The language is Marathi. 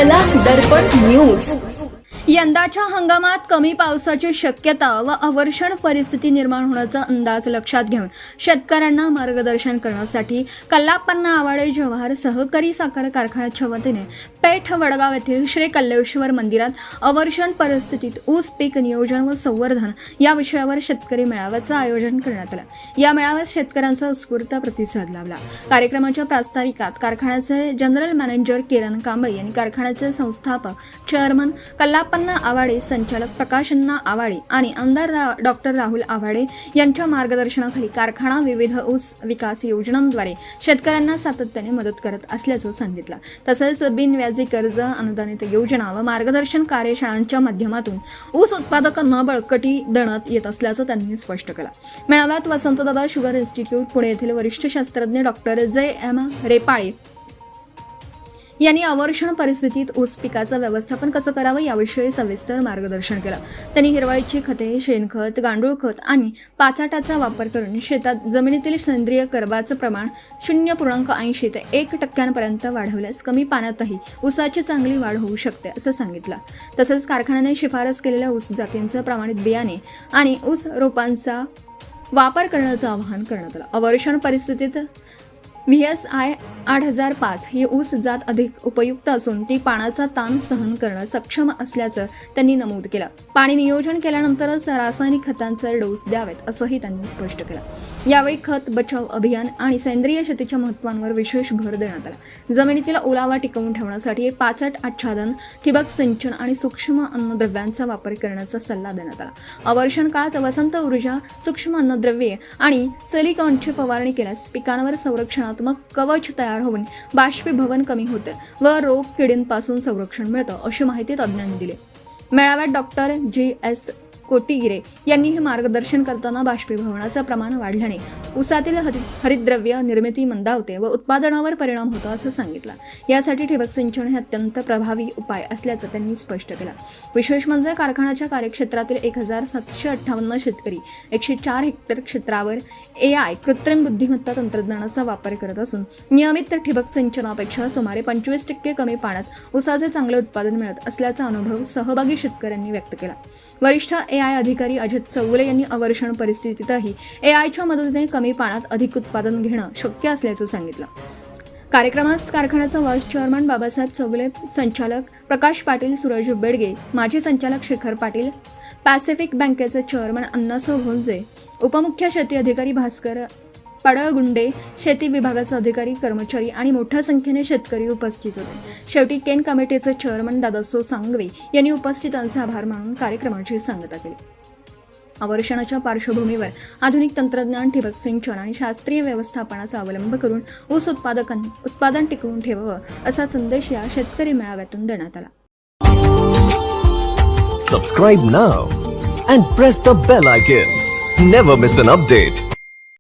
कला दर्पण न्यूज। यंदाच्या हंगामात कमी पावसाची शक्यता व अवर्षण परिस्थिती निर्माण होण्याचा अंदाज लक्षात घेऊन शेतकऱ्यांना मार्गदर्शन करण्यासाठी कल्लाप्पा आवाडे जवाहर सहकारी साखर कारखान्याच्या वतीने पेठ वडगाव येथील श्री कल्लेश्वर मंदिरात अवर्षण परिस्थितीत ऊस पीक नियोजन व संवर्धन या विषयावर शेतकरी मेळाव्याचं आयोजन करण्यात आलं। या मेळाव्यात शेतकऱ्यांचा उत्स्फूर्त प्रतिसाद लाभला। कार्यक्रमाच्या प्रास्ताविकात कारखान्याचे जनरल मॅनेजर किरण कांबळे यांनी कारखान्याचे संस्थापक चेअरमन कल्लाप्पा आवाडे, संचालक प्रकाशअण्णा आवाडे आणि आमदार डॉक्टर राहुल आवाडे यांच्या मार्गदर्शनाखाली कारखाना विविध ऊस विकास योजनांद्वारे शेतकऱ्यांना सातत्याने मदत करत असल्याचं सांगितलं। तसेच बिनव्याजी कर्ज, अनुदानित योजना व मार्गदर्शन कार्यशाळांच्या माध्यमातून ऊस उत्पादकांना बळकटी देण्यात येत असल्याचं त्यांनी स्पष्ट केलं। मेळाव्यात वसंतदादा शुगर इन्स्टिट्यूट पुणे येथील वरिष्ठ शास्त्रज्ञ डॉक्टर J.M. रेपाळे यांनी अवर्षण परिस्थितीत ऊस पिकाचं व्यवस्थापन कसं करावं याविषयी सविस्तर मार्गदर्शन केलं। त्यांनी हिरवळीची खते, शेणखत, गांडूळ खत आणि पाचाटाचा वापर करून शेतात जमिनीतील सेंद्रिय कर्बाचं प्रमाण 0.80 ते 1% वाढवल्यास कमी पाण्यातही ऊसाची चांगली वाढ होऊ शकते असं सांगितलं। तसंच कारखान्याने शिफारस केलेल्या ऊस जातींचं प्रमाणित बियाणे आणि ऊस रोपांचा वापर करण्याचं आवाहन करण्यात आलं। अवर्षण परिस्थितीत VSI 8005 ही ऊस जात अधिक उपयुक्त असून ती पाण्याचा ताण सहन करणं सक्षम असल्याचं त्यांनी नमूद केलं। पाणी नियोजन केल्यानंतरच रासायनिक खतांचे डोस द्यावेत असंही त्यांनी स्पष्ट केलं। यावेळी खत बचाव अभियान आणि सेंद्रिय शेतीच्या महत्त्वांवर विशेष भर देण्यात आला। जमिनीतील ओलावा टिकवून ठेवण्यासाठी पाचट आच्छादन, ठिबक सिंचन आणि सूक्ष्म अन्नद्रव्यांचा वापर करण्याचा सल्ला देण्यात आला। अवर्षण काळात वसंत ऊर्जा, सूक्ष्म अन्नद्रव्ये आणि सिलिकॉनची फवारणी केल्यास पिकांवर संरक्षणात्मक कवच तयार होऊन बाष्पीभवन कमी होते व रोग किडींपासून संरक्षण मिळतं अशी माहिती तज्ज्ञांनी दिली। मेळाव्यात डॉक्टर G.S. कोटीगिरे यांनी हे मार्गदर्शन करताना बाष्पीभवनाचं प्रमाण वाढल्याने ऊसातील हरितद्रव्य निर्मिती मंदावते व उत्पादनावर परिणाम होतो असं सांगितलं। यासाठी ठिबक सिंचन हे अत्यंत प्रभावी उपाय असल्याचं त्यांनी स्पष्ट केलं। विशेष म्हणजे कारखान्याच्या कार्यक्षेत्रातील 1758 शेतकरी 104 हेक्टर क्षेत्रावर AI कृत्रिम बुद्धिमत्ता तंत्रज्ञानाचा वापर करत असून नियमित ठिबक सिंचनापेक्षा सुमारे 25% कमी पाण्यात ऊसाचे चांगले उत्पादन मिळत असल्याचा अनुभव सहभागी शेतकऱ्यांनी व्यक्त केला। वरिष्ठ AI अधिकारी अजित चौगुले यांनी अवर्षण परिस्थितीतही AIच्या मदतीने कमी पाण्यात अधिक उत्पादन घेणं शक्य असल्याचं सांगितलं। कार्यक्रमास कारखान्याचा व्हाईस चेअरमन बाबासाहेब चौगुले, संचालक प्रकाश पाटील, सूरज बेडगे, माजी संचालक शेखर पाटील, पॅसिफिक बँकेचे चेअरमन अण्णासाहेब भोंजे, उपमुख्य शेती अधिकारी भास्कर पडळगुंडे, शेती विभागाचे अधिकारी, कर्मचारी आणि मोठ्या संख्येने शेतकरी उपस्थित होते। शेवटी केन कमिटीचे चेअरमन दादासो सांगवे यांनी उपस्थितांचे आभार मानून कार्यक्रमाची सांगता केली। अवर्षणाच्या पार्श्वभूमीवर आधुनिक तंत्रज्ञान, ठिबक सिंचन आणि शास्त्रीय व्यवस्थापनाचा अवलंब करून ऊस उत्पादकांनी उत्पादन टिकवून ठेवावं असा संदेश या शेतकरी मेळाव्यातून देण्यात आला। Subscribe now and press the bell icon. Never miss an update.